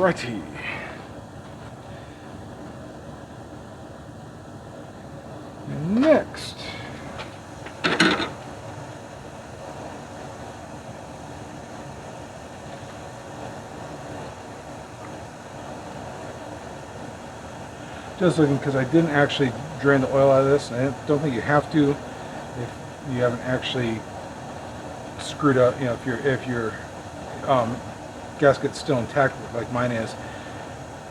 Alrighty. And next, just looking, because I didn't actually drain the oil out of this, and I don't think you have to if you haven't actually screwed up, you know, if your gasket's still intact like mine is.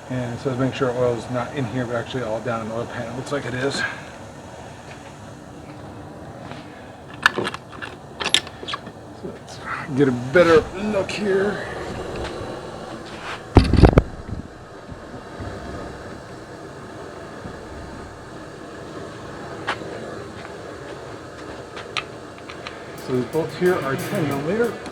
And so make sure oil is not in here but actually all down in the oil pan. It looks like it is. So let's get a better look here. So these bolts here are 10mm.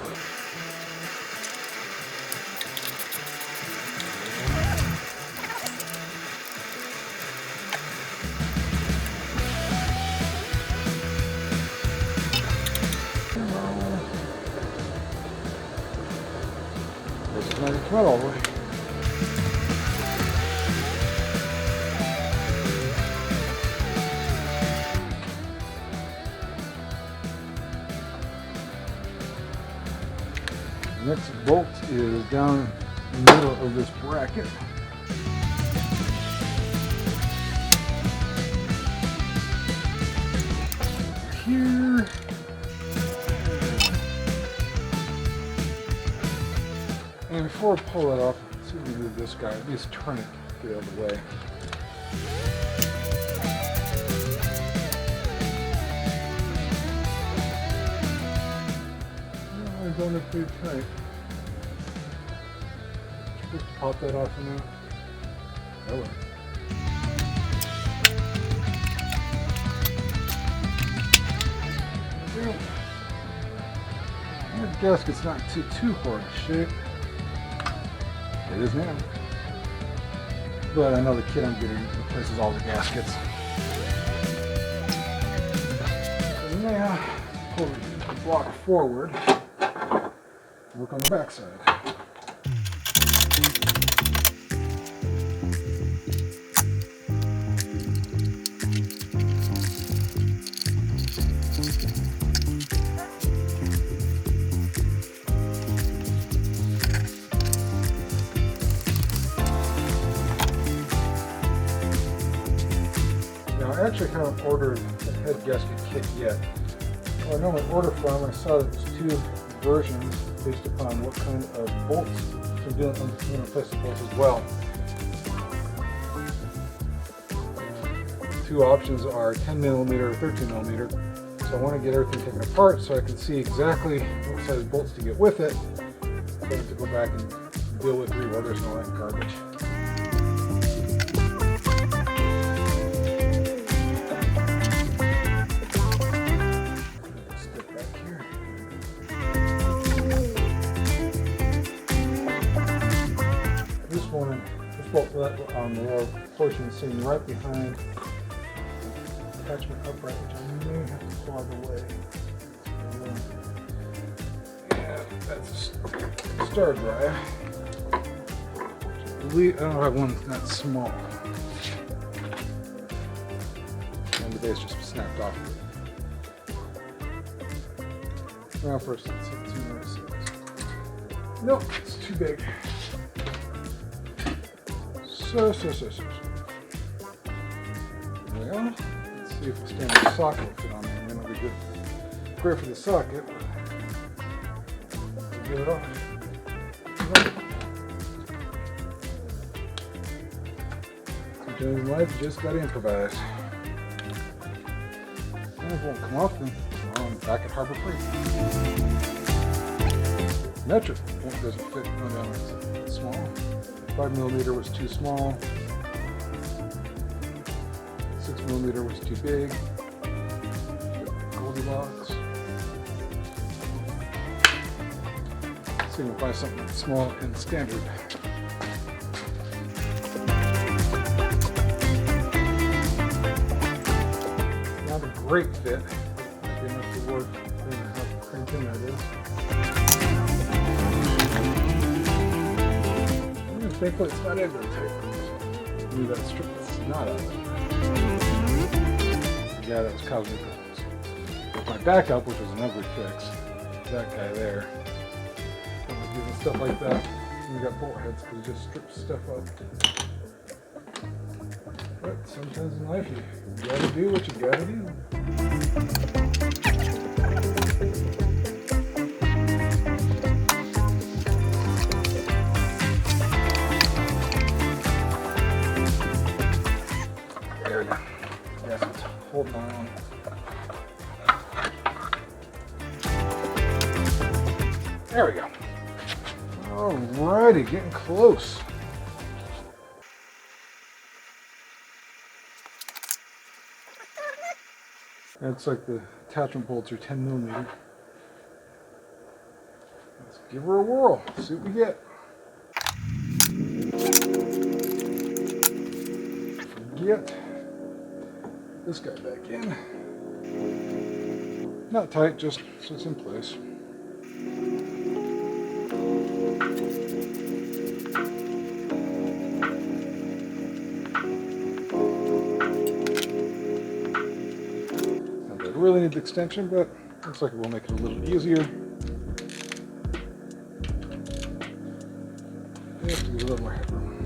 This is not going to come out all the way. The next bolt is down in the middle of this bracket. Here. And before I pull that off, let's see if we can move this guy, at least turn it, get it out of the way. It's on there pretty tight. Just pop that off for now. That way. There. The gasket's not too hard to shape. It is now. But I know the kit I'm getting replaces all the gaskets. So now, pull the block forward. Work on the back side. Now I actually haven't ordered the head gasket kit yet. Well, I know my order form, I saw that there's two versions based upon what kind of bolts. So I'm going to replace the bolts as well. Two options are 10mm or 13mm. So I want to get everything taken apart so I can see exactly what size bolts to get with it. So I have to go back and deal with rewelders and all that garbage. On the lower portion is sitting right behind the attachment upright, which I may have to claw the way. Yeah, that's a star drive. I don't have one that small. And the base just snapped off. Now first, let's see what 296. Nope, it's too big. So. Well, let's see if the standard socket will fit on there, and then it'll be good. Great for the socket. Get it off. Sometimes in life, you just gotta improvise. And if it won't come off, then I'm back at Harbor Freight. Metric doesn't fit on down, it's small. 5mm was too small, 6mm was too big, Goldilocks. Let's see if we can find something small and standard. Not a great fit, might be enough to work depending on how cranked in that is. thankfully it's not in very tight. So move that strip that's not out. Yeah, that was causing problems. My backup, which was an ugly fix, that guy there. Using stuff like that. And we got bolt heads because it just strips stuff up. But sometimes in life you gotta do what you gotta do. There we go. Yes, it's holding on. There we go. Alrighty, getting close. Looks like the attachment bolts are 10 millimeter. Let's give her a whirl, see what we get. Get this guy back in. Not tight, just so it's in place. Really need the extension, but looks like it will make it a little easier. Just a little more headroom.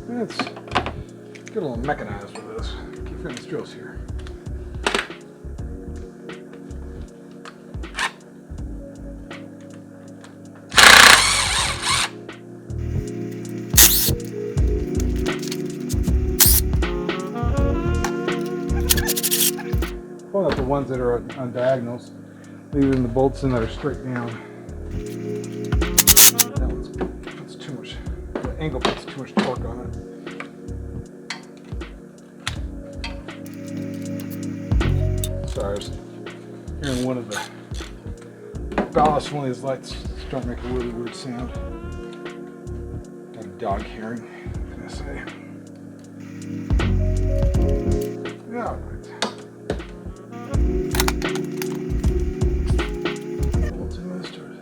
Let's get a little mechanized with this. Keep getting these drills here. Pulling out the ones that are on diagonals, leaving the bolts in that are straight down. That one puts too much, the angle puts too much torque on it. Sorry, I was hearing one of the ballast, one of these lights starting to make a really weird sound. Like a dog hearing, what can I say? Yeah, all right.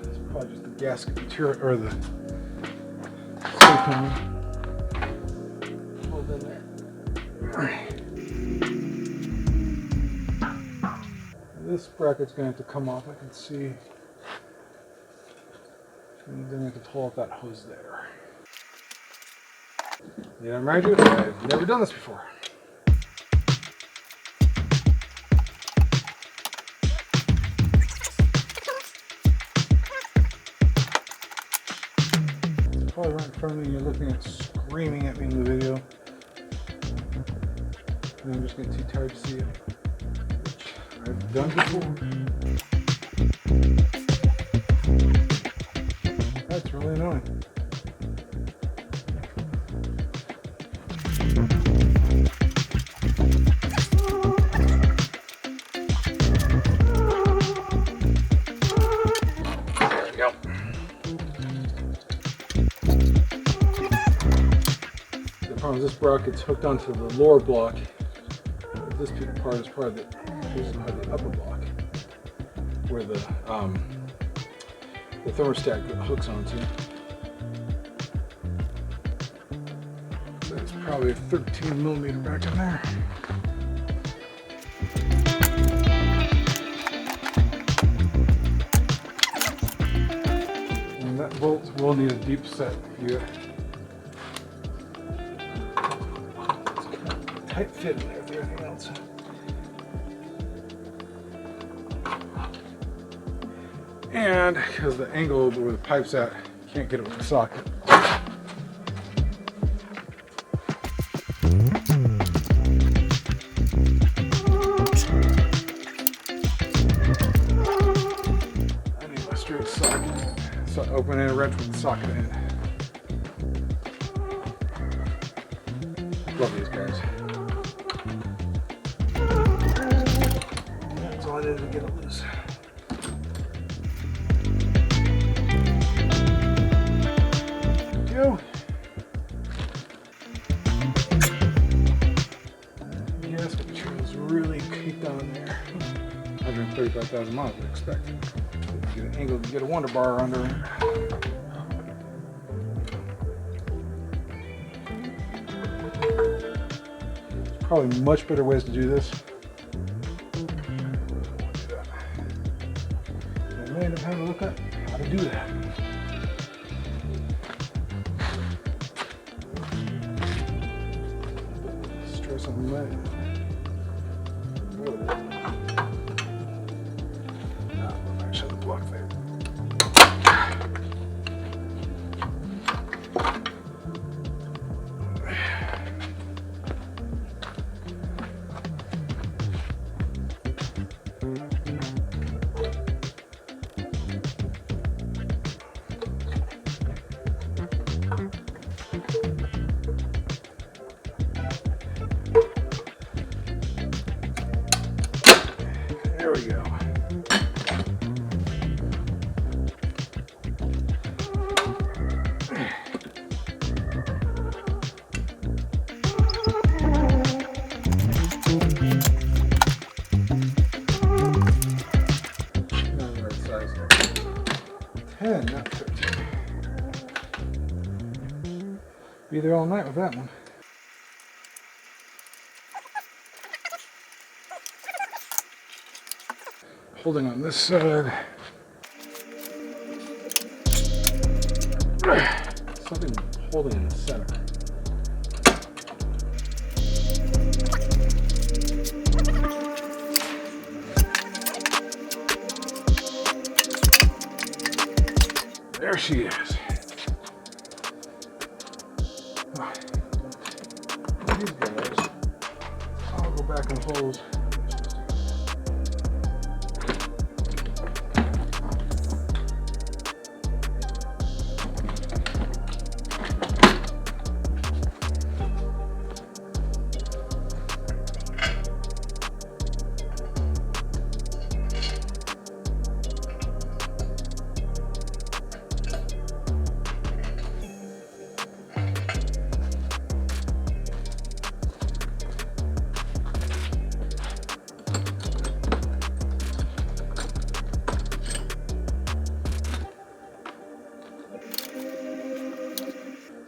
It's probably just the gasket material or the silicone hold in there. All right. This bracket's going to have to come off. I can see. And then I have to pull off that hose there. Yeah, remind you, I've never done this before. Probably right in front of me, you're looking at screaming at me in the video. And I'm just getting too tired to see it. Which I've done before. That's really annoying. There we go. The problem is this bracket's hooked onto the lower block. This part is part of the upper block, where the thermostat hooks onto. So it's probably a 13 millimeter back in there. And that bolt will need a deep set here. Tight fit in there with everything else. And because the angle where the pipe's at, you can't get it with the socket. I need my straight socket. So open and wrench with the socket in. Love these guys. That's all I did to get it loose. Go. 35,000 miles, I expect. Get an angle, get a wonder bar under it. There's probably much better ways to do this. I may end up having to look at how to do that. Stress on the leg. Shut the block there. There we go. Not the right size. 10, not 13. Be there all night with that one. Holding on this side. Something holding in the center. There she is. These guys, I'll go back and hold.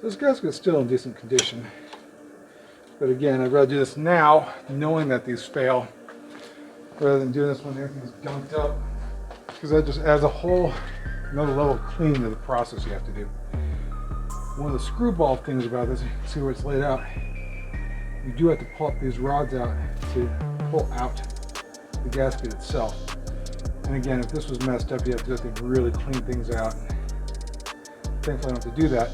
This gasket's still in decent condition, but again, I'd rather do this now, knowing that these fail, rather than doing this when everything's gunked up, because that just adds a whole another level of cleaning to the process you have to do. One of the screwball things about this, you can see where it's laid out, you do have to pull up these rods out to pull out the gasket itself. And again, if this was messed up, you have to really clean things out. Thankfully, I don't have to do that.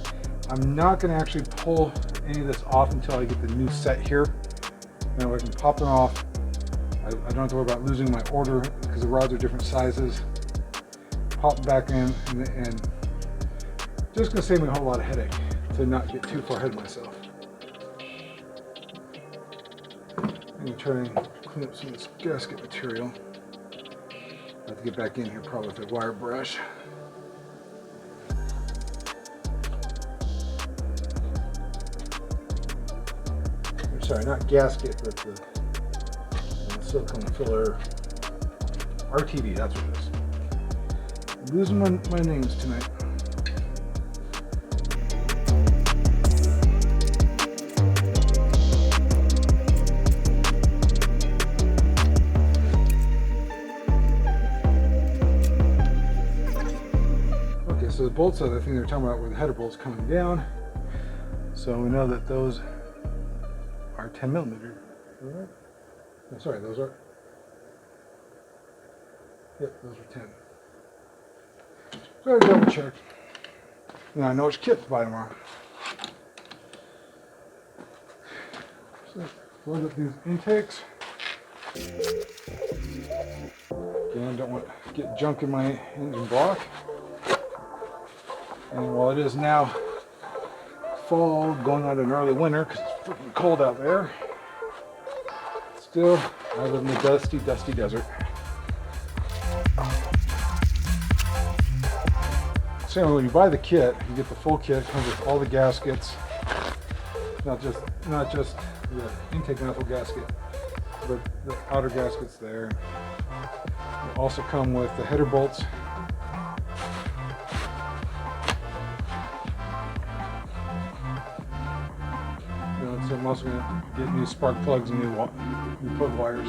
I'm not going to actually pull any of this off until I get the new set here. Now I can pop them off. I don't have to worry about losing my order because the rods are different sizes. Pop them back in and just going to save me a whole lot of headache to not get too far ahead of myself. I'm going to try and clean up some of this gasket material. I have to get back in here probably with a wire brush. Sorry, not gasket, but the silicone filler. RTV, that's what it is. I'm losing my names tonight. Okay, so the bolts are the thing they're talking about where the header bolt's coming down. So we know that those are 10 millimeter. Right? No, sorry, those are. Yep, those are 10. So I double check. Now I know which kit to buy tomorrow. So load up these intakes. Again, don't want to get junk in my engine block. And while it is now fall, going on an early winter because it's freaking cold out there, still I live in the dusty desert. So when you buy the kit, you get the full kit. It comes with all the gaskets, not just the intake manifold gasket, but the outer gaskets there, Also come with the header bolts. So I'm also going to get new spark plugs and new plug wires.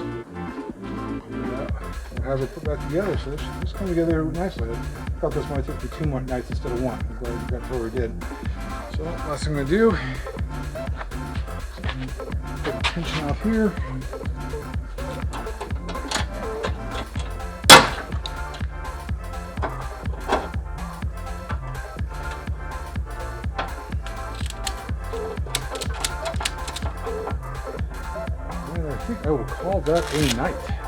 Have it put back together, so this come together nicely. I thought this might take me 2 more nights instead of 1. I'm glad we got to where we did. So last thing I'm going to do, take the tension off here. And I think I will call that a night.